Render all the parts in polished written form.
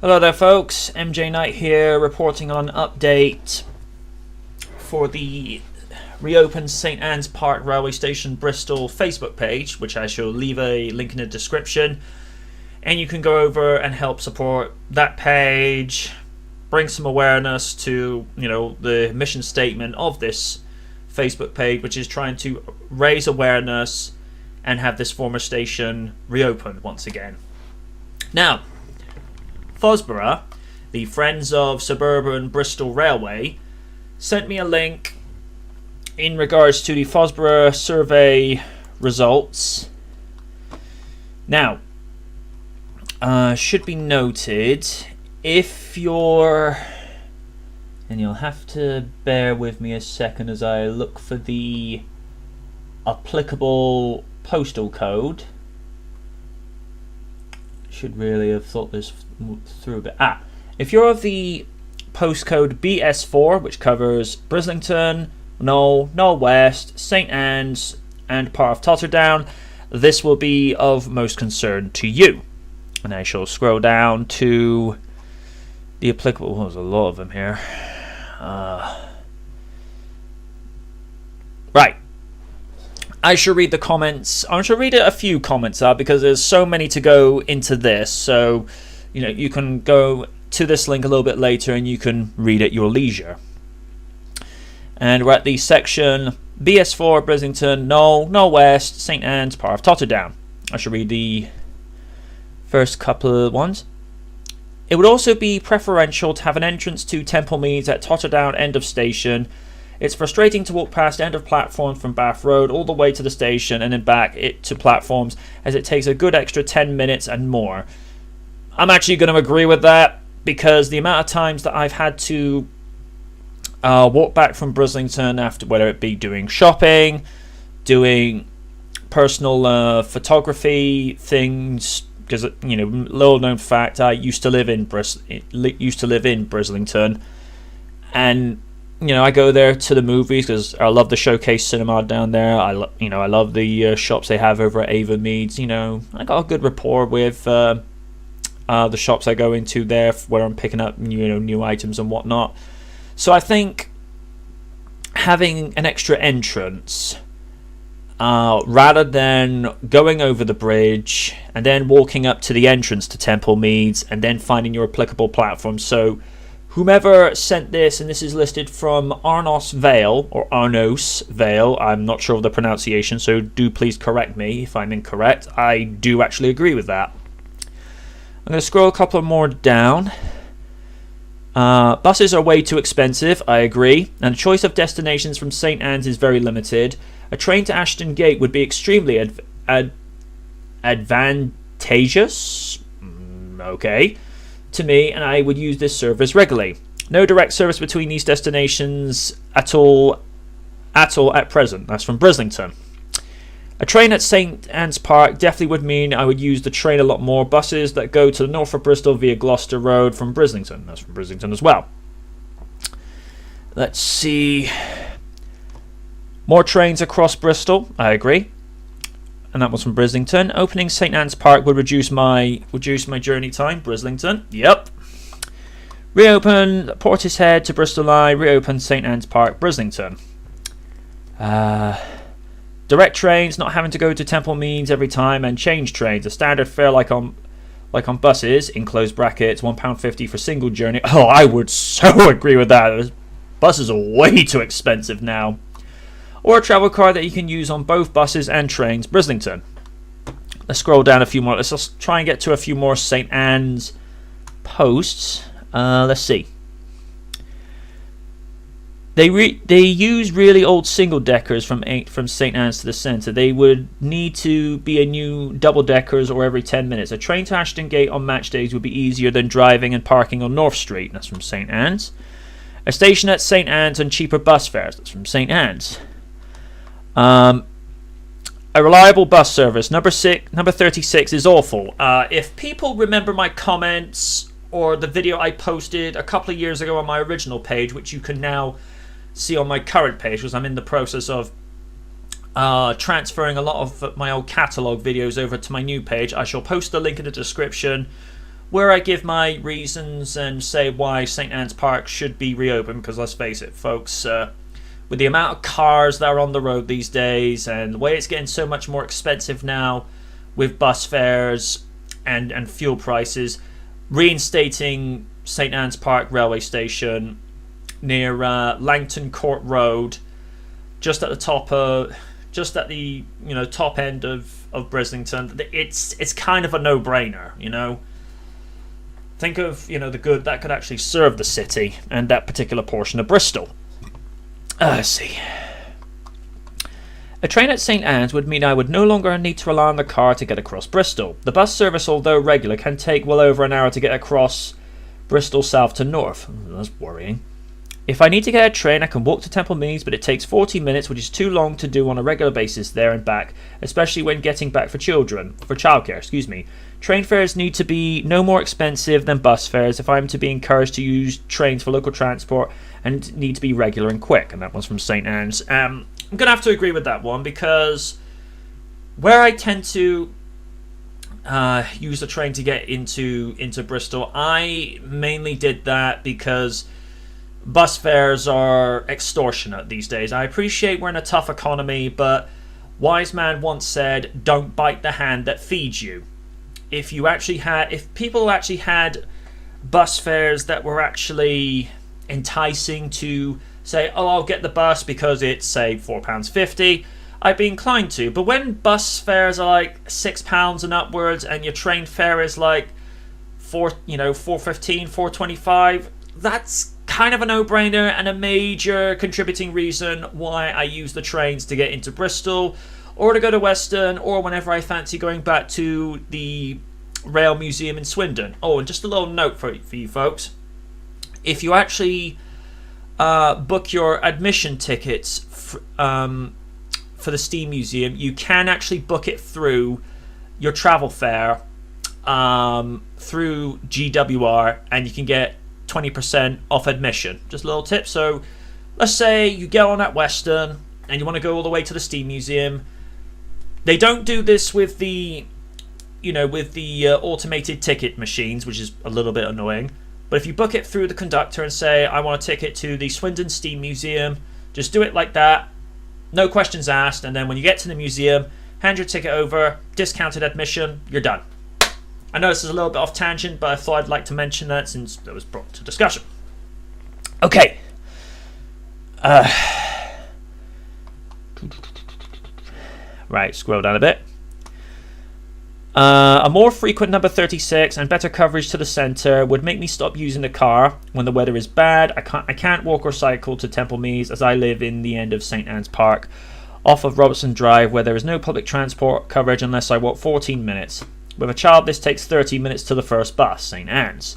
Hello there folks, MJ Knight here reporting on an update for the reopened St Anne's Park Railway Station Bristol Facebook page, which I shall leave a link in the description, and you can go over and help support that page, bring some awareness to the mission statement of this Facebook page, which is trying to raise awareness and have this former station reopened once again. Now, Fosborough, the Friends of Suburban Bristol Railway, sent me a link in regards to the Fosborough survey results. Now, should be noted, if you're, and you'll have to bear with me a second as I look for the applicable postal code. Should really have thought this through a bit. If you're of the postcode BS4, which covers Brislington, Knoll West, St Annes, and part of Totterdown, this will be of most concern to you. And I shall scroll down to the applicable. Well, there's a lot of them here. Right. I shall read the comments. I shall read a few comments because there's so many to go into this. So, you can go to this link a little bit later and you can read at your leisure. And we're at the section BS4, Brislington, Knoll West, St Anne's, part of Totterdown. I shall read the first couple of ones. It would also be preferential to have an entrance to Temple Meads at Totterdown end of station. It's frustrating to walk past end of platform from Bath Road all the way to the station and then back to platforms, as it takes a good extra 10 minutes and more. I'm actually going to agree with that, because the amount of times that I've had to walk back from Brislington after, whether it be doing shopping, doing personal photography things, because little known fact, I used to live in Brislington, and I go there to the movies because I love the Showcase Cinema down there. I love the shops they have over at Avon Meads. I got a good rapport with the shops I go into there where I'm picking up new items and whatnot. So I think having an extra entrance, rather than going over the bridge and then walking up to the entrance to Temple Meads and then finding your applicable platform. So whomever sent this, and this is listed from Arnos Vale, or Arnos Vale, I'm not sure of the pronunciation, so do please correct me if I'm incorrect. I do actually agree with that. I'm going to scroll a couple more down. Buses are way too expensive, I agree, and the choice of destinations from St Anne's is very limited. A train to Ashton Gate would be extremely advantageous. Okay. To me, and I would use this service regularly. No direct service between these destinations at all at present. That's from Brislington. A train at St Anne's Park definitely would mean I would use the train a lot more. Buses that go to the north of Bristol via Gloucester Road from Brislington. That's from Brislington as well. Let's see. More trains across Bristol. I agree. And that was from Brislington. Opening St Anne's Park would reduce my journey time. Brislington. Yep. Reopen Portishead to Bristol Line. Reopen St Anne's Park. Brislington. Direct trains, not having to go to Temple Meads every time, and change trains. A standard fare like on buses, in closed brackets, £1.50 for single journey. Oh, I would so agree with that. Buses are way too expensive now. Or a travel card that you can use on both buses and trains. Brislington. Let's scroll down a few more. Let's just try and get to a few more St Anne's posts. Let's see. They use really old single deckers from St Anne's to the centre. They would need to be a new double deckers or every 10 minutes. A train to Ashton Gate on match days would be easier than driving and parking on North Street. That's from St Anne's. A station at St Anne's and cheaper bus fares. That's from St Anne's. A reliable bus service. Number 36 is awful. If people remember my comments or the video I posted a couple of years ago on my original page, which you can now see on my current page, because I'm in the process of transferring a lot of my old catalogue videos over to my new page. I shall post the link in the description where I give my reasons and say why St. Anne's Park should be reopened, because let's face it, folks, with the amount of cars that are on the road these days and the way it's getting so much more expensive now with bus fares and fuel prices, reinstating St. Anne's Park railway station near Langton Court Road, just at the top top end of Brislington, it's kind of a no-brainer. Think of the good that could actually serve the city and that particular portion of Bristol. Let's see. A train at St. Anne's would mean I would no longer need to rely on the car to get across Bristol. The bus service, although regular, can take well over an hour to get across Bristol south to north. That's worrying. If I need to get a train, I can walk to Temple Meads, but it takes 40 minutes, which is too long to do on a regular basis there and back, especially when getting back for childcare. Train fares need to be no more expensive than bus fares if I'm to be encouraged to use trains for local transport, and need to be regular and quick. And that one's from St. Anne's. I'm going to have to agree with that one, because where I tend to use the train to get into Bristol, I mainly did that because bus fares are extortionate these days. I appreciate we're in a tough economy, but wise man once said, "Don't bite the hand that feeds you." If people actually had bus fares that were actually enticing to say, "Oh, I'll get the bus because it's, say, £4.50", I'd be inclined to. But when bus fares are like £6 and upwards, and your train fare is like £4.15, £4.25, that's kind of a no-brainer and a major contributing reason why I use the trains to get into Bristol, or to go to Weston, or whenever I fancy going back to the Rail Museum in Swindon. Oh, and just a little note for you folks. If you actually book your admission tickets for the Steam Museum, you can actually book it through your travel fare through GWR, and you can get 20% off admission. Just a little tip. So let's say you get on at Weston and you want to go all the way to the Steam Museum. They don't do this with the automated ticket machines, which is a little bit annoying. But if you book it through the conductor and say, "I want a ticket to the Swindon Steam Museum," just do it like that, no questions asked, and then when you get to the museum, hand your ticket over, discounted admission, you're done. I know this is a little bit off tangent, but I thought I'd like to mention that since that was brought to discussion. Okay. Right, scroll down a bit. A more frequent number 36 and better coverage to the centre would make me stop using the car when the weather is bad. I can't walk or cycle to Temple Meads, as I live in the end of St. Anne's Park, off of Robertson Drive, where there is no public transport coverage unless I walk 14 minutes. With a child, this takes 30 minutes to the first bus, St. Anne's.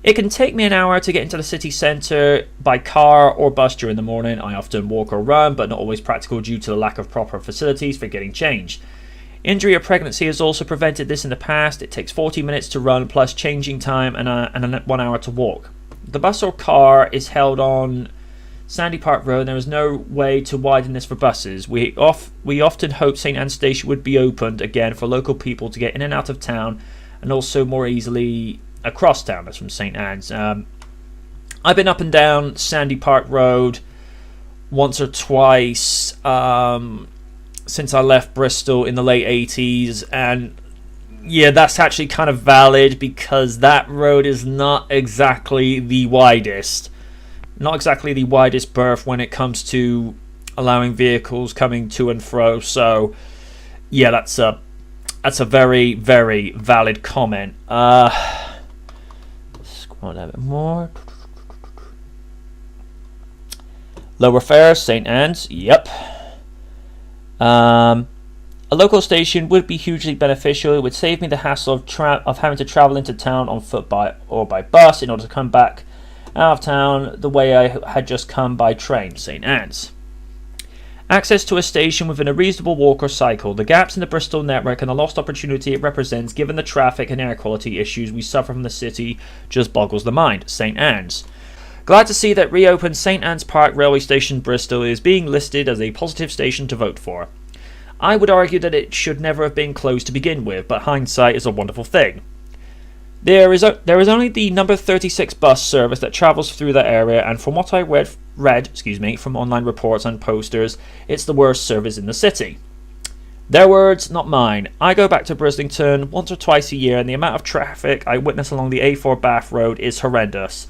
It can take me an hour to get into the city centre by car or bus during the morning. I often walk or run, but not always practical due to the lack of proper facilities for getting changed. Injury or pregnancy has also prevented this in the past. It takes 40 minutes to run plus changing time and 1 hour to walk. The bus or car is held on Sandy Park Road, and there is no way to widen this for buses. We often hope St. Anne's Station would be opened again for local people to get in and out of town, and also more easily across town. That's from St. Anne's. I've been up and down Sandy Park Road once or twice since I left Bristol in the late 80s, and yeah, that's actually kind of valid, because that road is not exactly the widest. Not exactly the widest berth when it comes to allowing vehicles coming to and fro. So yeah, that's a very, very valid comment. Scroll down a bit more. Lower fares, St. Anne's. Yep. A local station would be hugely beneficial. It would save me the hassle of having to travel into town on foot or by bus in order to come back out of town the way I had just come by train, St. Anne's. Access to a station within a reasonable walk or cycle. The gaps in the Bristol network and the lost opportunity it represents given the traffic and air quality issues we suffer from the city just boggles the mind, St. Anne's. Glad to see that reopened St. Anne's Park Railway Station Bristol is being listed as a positive station to vote for. I would argue that it should never have been closed to begin with, but hindsight is a wonderful thing. There is only the number 36 bus service that travels through that area, and from what I read from online reports and posters, it's the worst service in the city. Their words, not mine. I go back to Brislington once or twice a year, and the amount of traffic I witness along the A4 Bath Road is horrendous.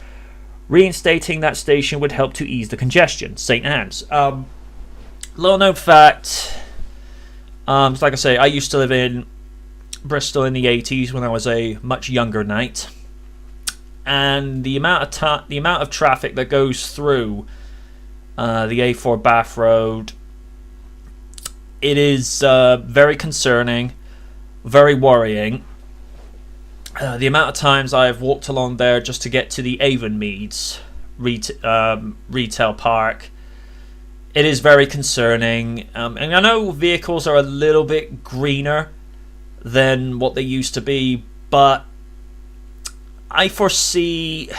Reinstating that station would help to ease the congestion. St. Anne's. Little known fact. Like I say, I used to live in Bristol in the 80s when I was a much younger knight, and the amount of traffic that goes through the A4 Bath Road, it is very concerning, very worrying. The amount of times I've walked along there just to get to the Avonmeads retail park, it is very concerning. And I know vehicles are a little bit greener than what they used to be, but I foresee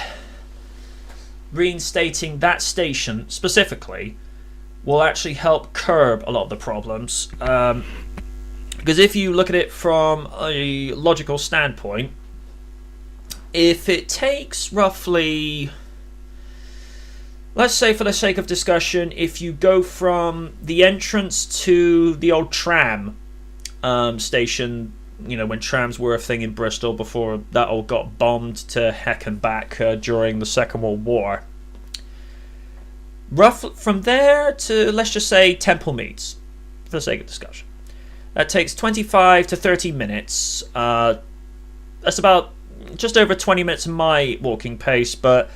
reinstating that station specifically will actually help curb a lot of the problems. Because if you look at it from a logical standpoint, if it takes roughly, let's say for the sake of discussion, if you go from the entrance to the old tram station, when trams were a thing in Bristol before that all got bombed to heck and back during the Second World War. Roughly from there to, let's just say, Temple Meads, for the sake of discussion. That takes 25 to 30 minutes. That's about just over 20 minutes of my walking pace, but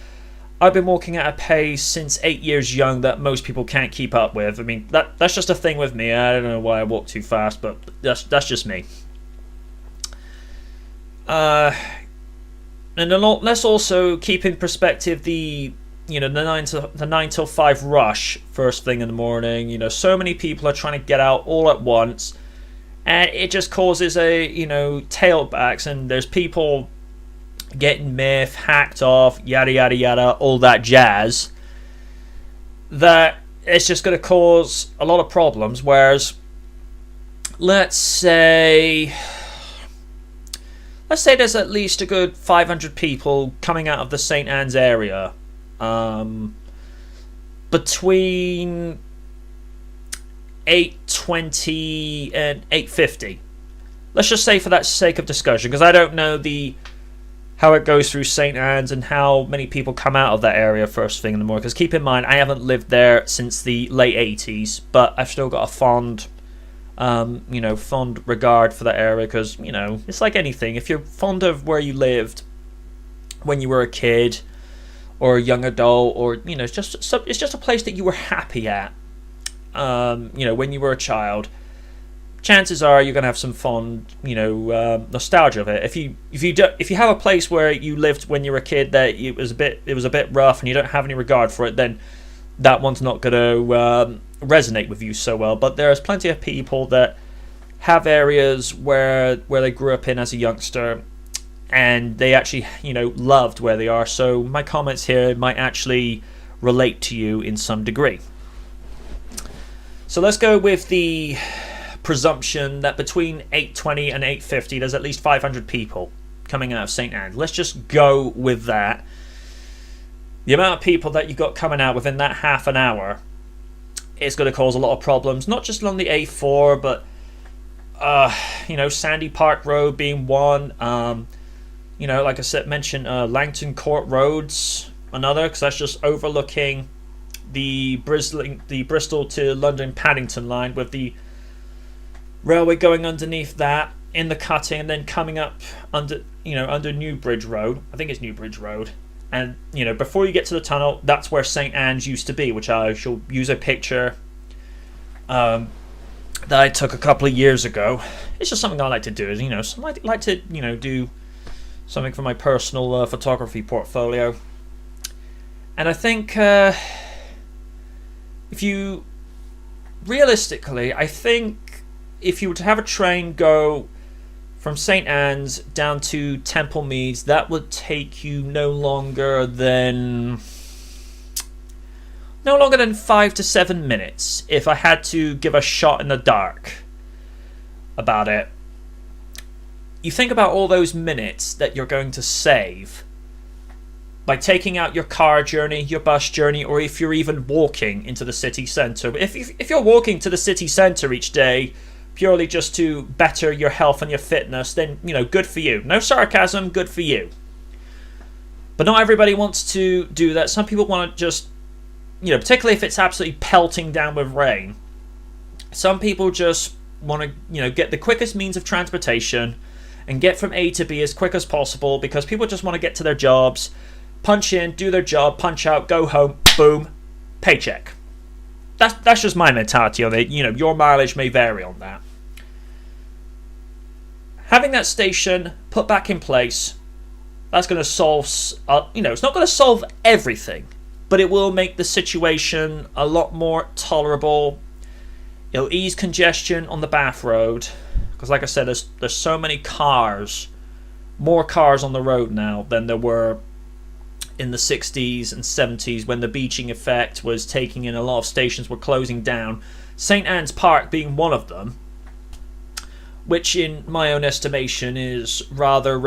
I've been walking at a pace since 8 years young that most people can't keep up with. I mean, that's just a thing with me. I don't know why I walk too fast, but that's just me. And then let's also keep in perspective the 9 till 5 rush first thing in the morning. So many people are trying to get out all at once, and it just causes tailbacks, and there's people getting miffed, hacked off, yada yada yada, all that jazz, that it's just going to cause a lot of problems. Whereas let's say there's at least a good 500 people coming out of the St. Anne's area between 8:20 and 8:50. Let's just say, for that sake of discussion, because I don't know how it goes through St. Anne's and how many people come out of that area first thing in the morning. Because keep in mind, I haven't lived there since the late 80s, but I've still got a fond regard for that area, because it's like anything. If you're fond of where you lived when you were a kid or a young adult, or it's just a place that you were happy at, when you were a child, chances are you're going to have some fond nostalgia of it. If you have a place where you lived when you were a kid that it was a bit rough and you don't have any regard for it, then that one's not going to resonate with you so well. But there's plenty of people that have areas where they grew up in as a youngster, and they actually loved where they are. So my comments here might actually relate to you in some degree. So let's go with the presumption that between 8:20 and 8:50 there's at least 500 people coming out of St. Anne's. Let's just go with that. The amount of people that you got coming out within that half an hour is going to cause a lot of problems, not just along the A4, but Sandy Park Road being one. Like I said, mentioned Langton Court Road's another, because that's just overlooking the Bristol to London Paddington line, with the railway going underneath that in the cutting, and then coming up under New Bridge Road. I think it's New Bridge Road. And before you get to the tunnel, that's where St. Anne's used to be, which I shall use a picture that I took a couple of years ago. It's just something I like to do. I like to do something for my personal photography portfolio. And I think realistically, I think if you were to have a train go from St. Anne's down to Temple Meads, that would take you no longer than 5 to 7 minutes if I had to give a shot in the dark. about it, you think about all those minutes that you're going to save by taking out your car journey, your bus journey, or if you're even walking into the city centre. If you're walking to the city centre each day purely just to better your health and your fitness, then, good for you. No sarcasm, good for you. But not everybody wants to do that. Some people want to just, particularly if it's absolutely pelting down with rain, some people just want to, get the quickest means of transportation and get from A to B as quick as possible, because people just want to get to their jobs, punch in, do their job, punch out, go home, boom, paycheck. That's just my mentality on it. Your mileage may vary on that. Having that station put back in place, that's going to solve, it's not going to solve everything, but it will make the situation a lot more tolerable. It'll ease congestion on the Bath Road, because like I said, there's so many cars, more cars on the road now than there were in the 60s and 70s when the beaching effect was taking in. A lot of stations were closing down, St. Anne's Park being one of them, which in my own estimation is rather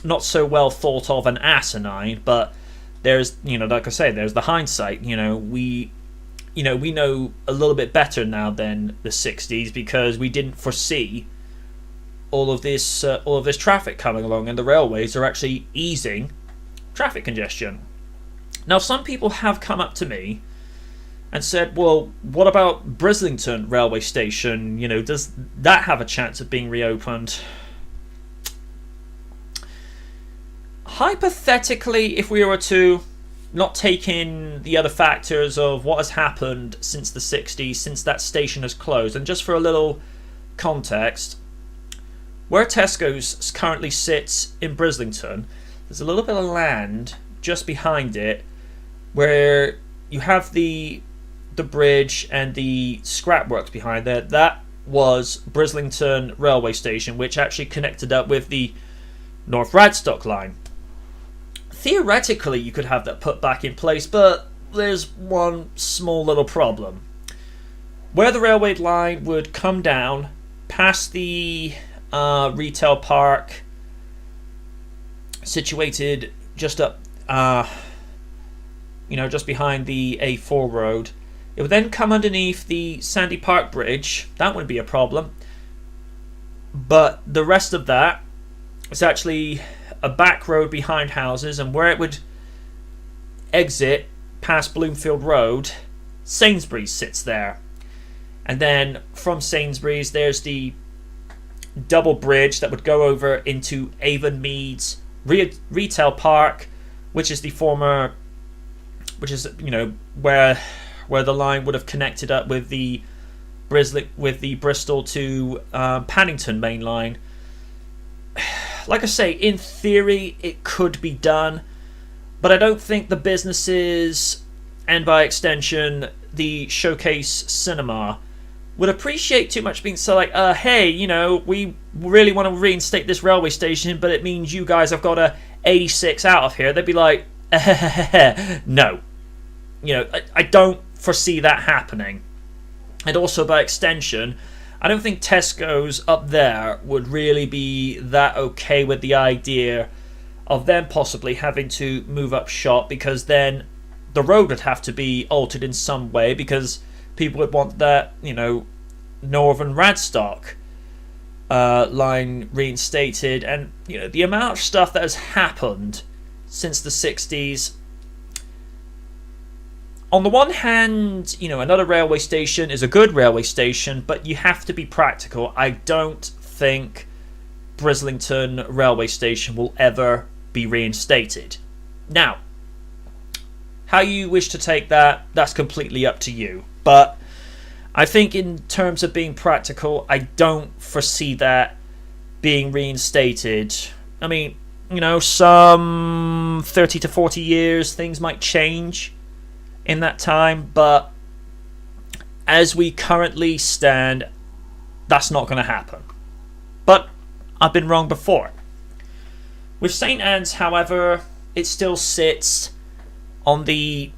not so well thought of and asinine. But there's, like I say, there's the hindsight. We know a little bit better now than the 60s, because we didn't foresee all of this traffic coming along, and the railways are actually easing traffic congestion. Now, some people have come up to me and said, well, what about Brislington railway station? Does that have a chance of being reopened? Hypothetically, if we were to not take in the other factors of what has happened since the 60s, since that station has closed, and just for a little context, where Tesco's currently sits in Brislington, there's a little bit of land just behind it where you have the bridge and the scrapworks behind there. That was Brislington railway station, which actually connected up with the North Radstock line. Theoretically, you could have that put back in place, but there's one small little problem. Where the railway line would come down past the retail park, situated just up, just behind the A4 road, it would then come underneath the Sandy Park Bridge. That wouldn't be a problem. But the rest of that is actually a back road behind houses, and where it would exit past Bloomfield Road, Sainsbury's sits there. And then from Sainsbury's, there's the double bridge that would go over into Avonmead's retail park, which is where the line would have connected up with the Bristol to Paddington main line. Like I say, in theory, it could be done, but I don't think the businesses, and by extension, the Showcase Cinema, would appreciate too much being so like, hey, we really want to reinstate this railway station, but it means you guys have got to 86 out of here. They'd be like, no. I don't foresee that happening. And also, by extension, I don't think Tesco's up there would really be that okay with the idea of them possibly having to move up shop, because then the road would have to be altered in some way, because people would want that, Northern Radstock line reinstated. And, the amount of stuff that has happened since the 60s. On the one hand, another railway station is a good railway station, but you have to be practical. I don't think Brislington railway station will ever be reinstated. Now, how you wish to take that, that's completely up to you. But I think in terms of being practical, I don't foresee that being reinstated. I mean, some 30 to 40 years, things might change in that time, but as we currently stand, that's not going to happen. But I've been wrong before. With St. Anne's, however, it still sits on the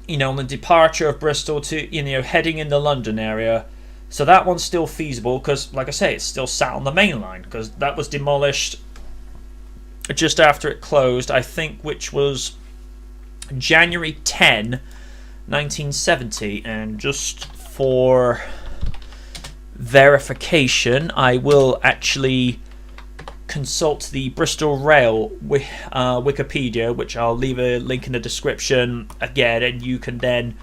on the departure of Bristol to heading in the London area. So that one's still feasible because, like I say, it's still sat on the main line because that was demolished just after it closed, I think, which was January 10, 1970. And just for verification, I will actually consult the Bristol Rail Wikipedia, which I'll leave a link in the description again, and you can then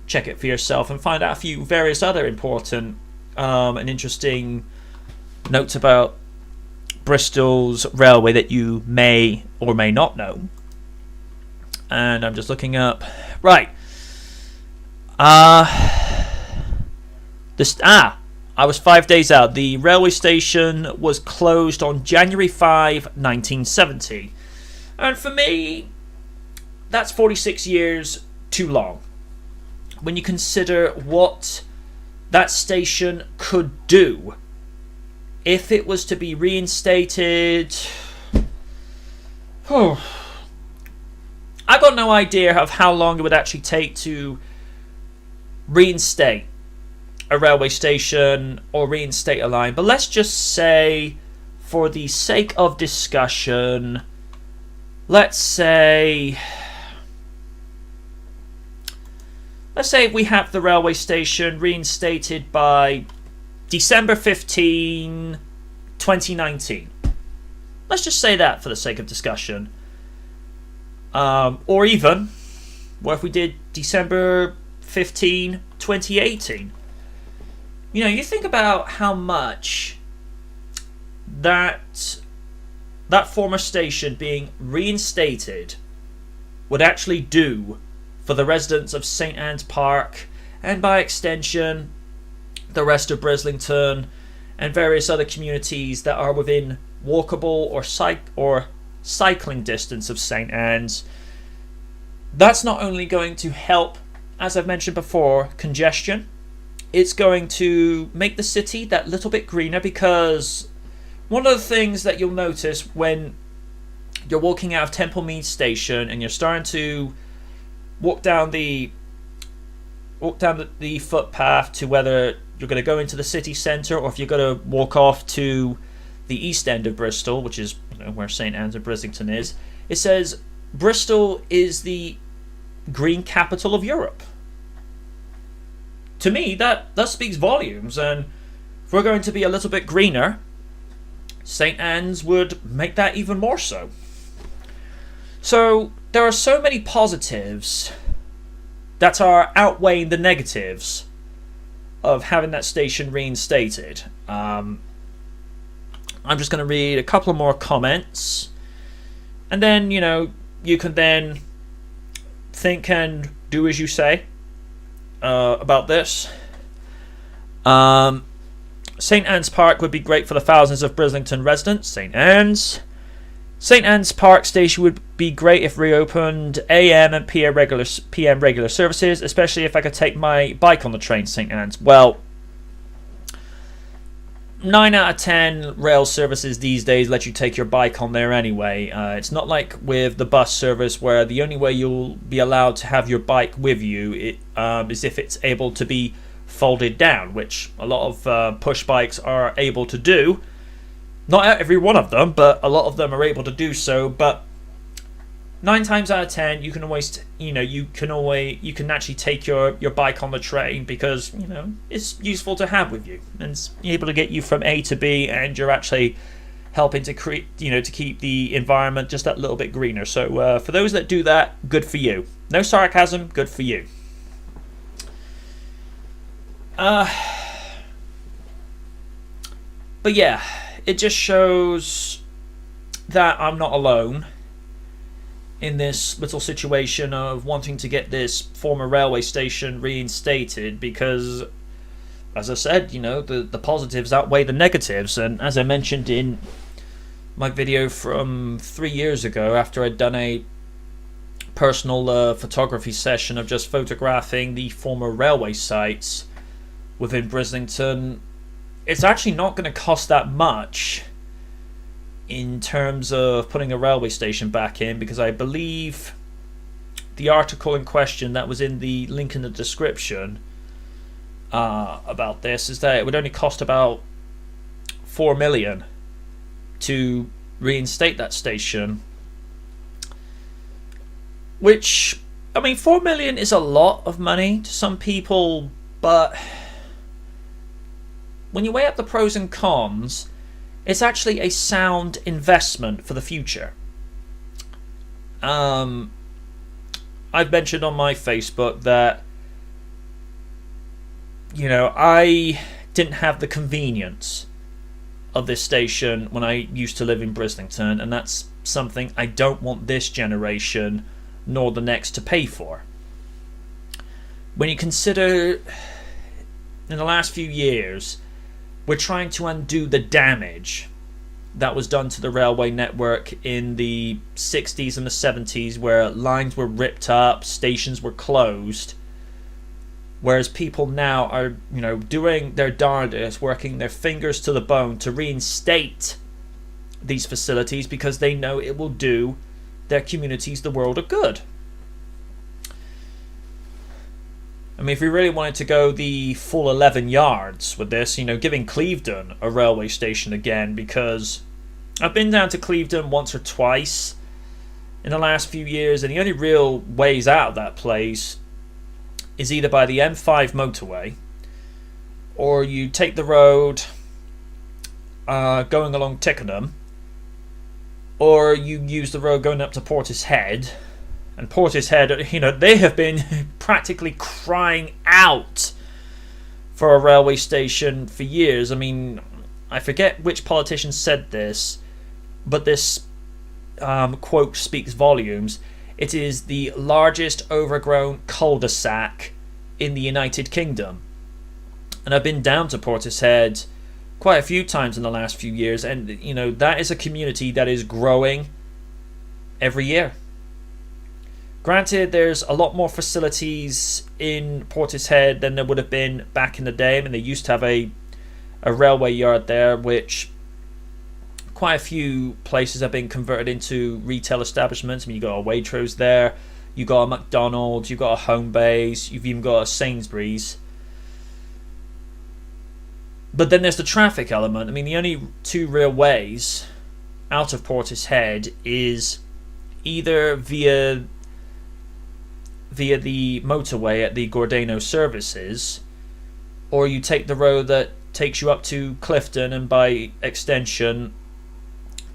check it for yourself and find out a few various other important and interesting notes about Bristol's railway that you may or may not know. And I'm just looking up. Right. I was 5 days out. The railway station was closed on January 5, 1970. And for me, that's 46 years too long. When you consider what that station could do if it was to be reinstated. I've got no idea of how long it would actually take to reinstate a railway station or reinstate a line, but let's just say, for the sake of discussion, let's say we have the railway station reinstated by December 15, 2019. Let's just say that for the sake of discussion. Or even, what if we did December 15, 2018? You know, you think about how much that former station being reinstated would actually do for the residents of St. Anne's Park, and by extension the rest of Brislington and various other communities that are within walkable or cycling distance of St. Anne's. That's not only going to help, as I've mentioned before, congestion, it's going to make the city that little bit greener, because one of the things that you'll notice when you're walking out of Temple Mead Station and you're starting to walk down the footpath to whether you're going to go into the city centre or if you're going to walk off to the east end of Bristol, which is where St. Anne's and Brislington is, it says Bristol is the green capital of Europe. To me, that speaks volumes, and if we're going to be a little bit greener, St. Anne's would make that even more so. So there are so many positives that are outweighing the negatives of having that station reinstated. I'm just going to read a couple more comments, and then, you know, you can then think and do as you say about this. St. Anne's Park would be great for the thousands of Brislington residents. St. Anne's Park Station would be great if reopened AM and PM regular services, especially if I could take my bike on the train to St. Anne's. Well, 9 out of 10 rail services these days let you take your bike on there anyway. It's not like with the bus service where the only way you'll be allowed to have your bike with you is if it's able to be folded down, which a lot of push bikes are able to do. Not every one of them, but a lot of them are able to do so. But 9 times out of 10, you can always, you can actually take your bike on the train, because it's useful to have with you, and it's able to get you from A to B, and you're actually helping to create, to keep the environment just that little bit greener. So for those that do that, good for you. No sarcasm, good for you. But yeah, it just shows that I'm not alone in this little situation of wanting to get this former railway station reinstated, because, as I said, the positives outweigh the negatives. And as I mentioned in my video from 3 years ago, after I'd done a personal photography session of just photographing the former railway sites within Brislington, it's actually not going to cost that much in terms of putting a railway station back in, because I believe the article in question that was in the link in the description about this is that it would only cost about 4 million to reinstate that station, which, I mean, 4 million is a lot of money to some people, but when you weigh up the pros and cons, it's actually a sound investment for the future. I've mentioned on my Facebook that, I didn't have the convenience of this station when I used to live in Brislington, and that's something I don't want this generation nor the next to pay for. When you consider in the last few years we're trying to undo the damage that was done to the railway network in the 60s and the 70s, where lines were ripped up, stations were closed, whereas people now are, doing their darndest, working their fingers to the bone to reinstate these facilities because they know it will do their communities the world of good. I mean, if we really wanted to go the full 11 yards with this, giving Clevedon a railway station again, because I've been down to Clevedon once or twice in the last few years, and the only real ways out of that place is either by the M5 motorway, or you take the road going along Tickenham, or you use the road going up to Portishead. And Portishead, they have been practically crying out for a railway station for years. I mean, I forget which politician said this, but this quote speaks volumes. It is the largest overgrown cul-de-sac in the United Kingdom. And I've been down to Portishead quite a few times in the last few years, and that is a community that is growing every year. Granted, there's a lot more facilities in Portishead than there would have been back in the day. I mean, they used to have a railway yard there, which quite a few places have been converted into retail establishments. I mean, you got a Waitrose there, you got a McDonald's, you've got a Homebase, you've even got a Sainsbury's. But then there's the traffic element. I mean, the only two real ways out of Portishead is either via the motorway at the Gordano services, or you take the road that takes you up to Clifton, and by extension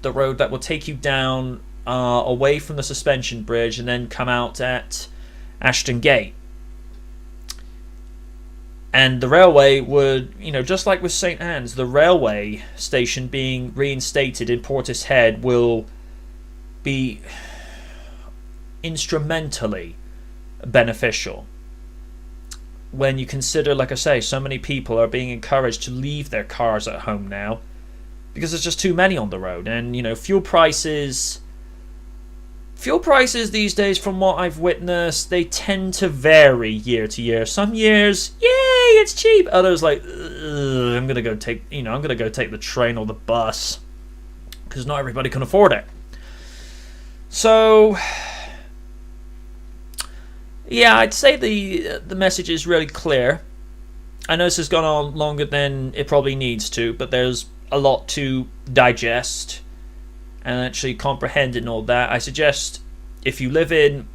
the road that will take you down away from the suspension bridge and then come out at Ashton Gate. And the railway would, just like with st.annes, the railway station being reinstated in Portishead will be instrumentally beneficial when you consider, like I say, so many people are being encouraged to leave their cars at home now because there's just too many on the road. And fuel prices these days, from what I've witnessed, they tend to vary year to year. Some years, yay, it's cheap. Others like, I'm gonna go take the train or the bus because not everybody can afford it. So yeah, I'd say the message is really clear. I know this has gone on longer than it probably needs to, but there's a lot to digest and actually comprehend and all that. I suggest, if you live in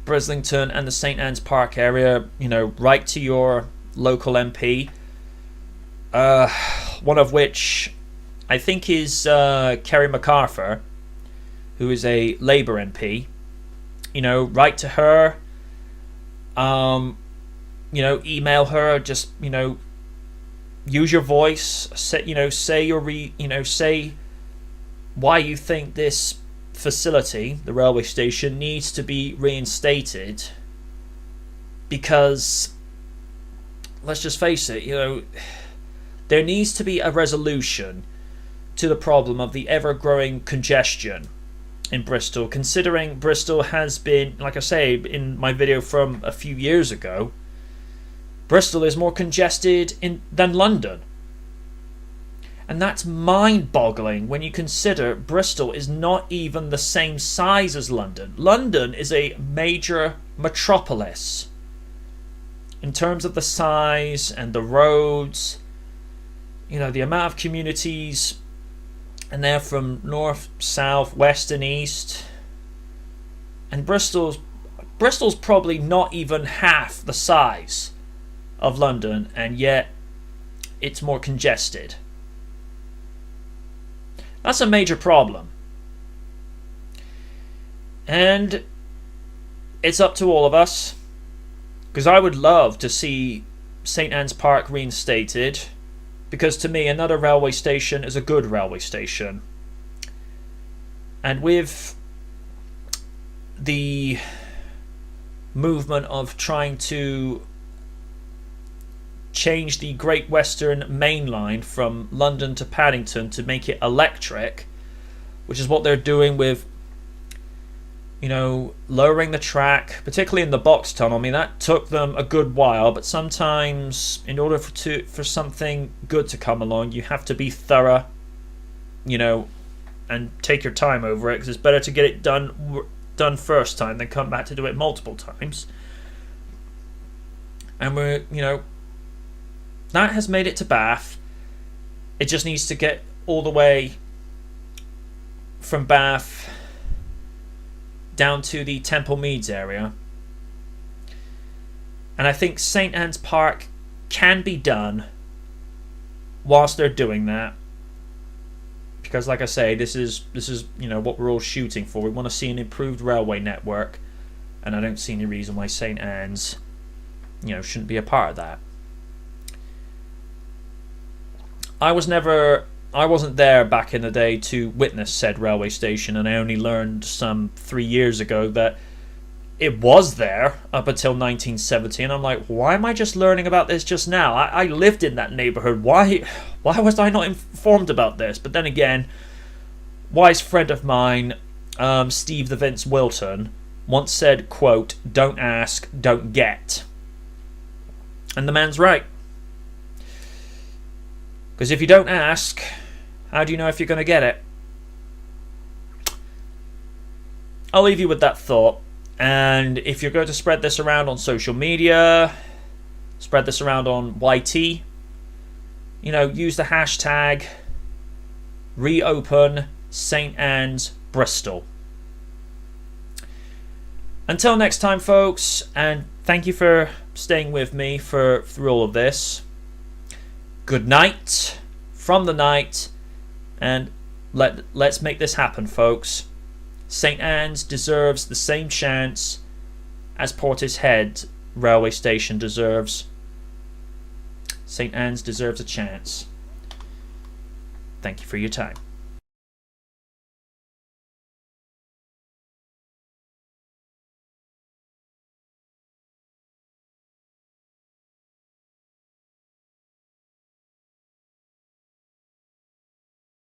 Brislington and the St. Anne's Park area, write to your local MP, one of which I think is Kerry McArthur, who is a Labour MP. Write to her, email her, just, use your voice, say why you think this facility, the railway station, needs to be reinstated, because let's just face it, there needs to be a resolution to the problem of the ever-growing congestion in Bristol, considering Bristol has been, like I say in my video from a few years ago, Bristol is more congested than London. And that's mind-boggling when you consider Bristol is not even the same size as London. London is a major metropolis. in terms of the size and the roads, you know, the amount of communities, and they're from north, south, west and east. And Bristol's probably not even half the size of London, and yet it's more congested. That's a major problem. And it's up to all of us, because I would love to see St. Anne's Park reinstated, because to me another railway station is a good railway station. And with the movement of trying to change the Great Western Main Line from London to Paddington to make it electric, which is what they're doing with, you know, lowering the track, particularly in the box tunnel. I mean, that took them a good while, but sometimes in order for something good to come along, you have to be thorough, you know, and take your time over it, because it's better to get it done first time than come back to do it multiple times. And we're, you know, that has made it to Bath. It just needs to get all the way from Bath down to the Temple Meads area. And I think St. Anne's Park can be done whilst they're doing that. Because like I say, this is you know, what we're all shooting for. We want to see an improved railway network, and I don't see any reason why St. Anne's, you know, shouldn't be a part of that. I wasn't there back in the day to witness said railway station, and I only learned some 3 years ago that it was there up until 1970, and I'm like, why am I just learning about this just now? I lived in that neighbourhood. Why was I not informed about this? But then again, wise friend of mine, Steve the Vince Wilton, once said, quote, "Don't ask, don't get." And the man's right. Because if you don't ask, how do you know if you're going to get it? I'll leave you with that thought. And if you're going to spread this around on social media, spread this around on YT, you know, use the hashtag reopen St. Anne's Bristol. Until next time, folks, and thank you for staying with me through all of this. Good night from the night, and let's make this happen, folks. St. Anne's deserves the same chance as Portishead railway station deserves. St. Anne's deserves a chance. Thank you for your time.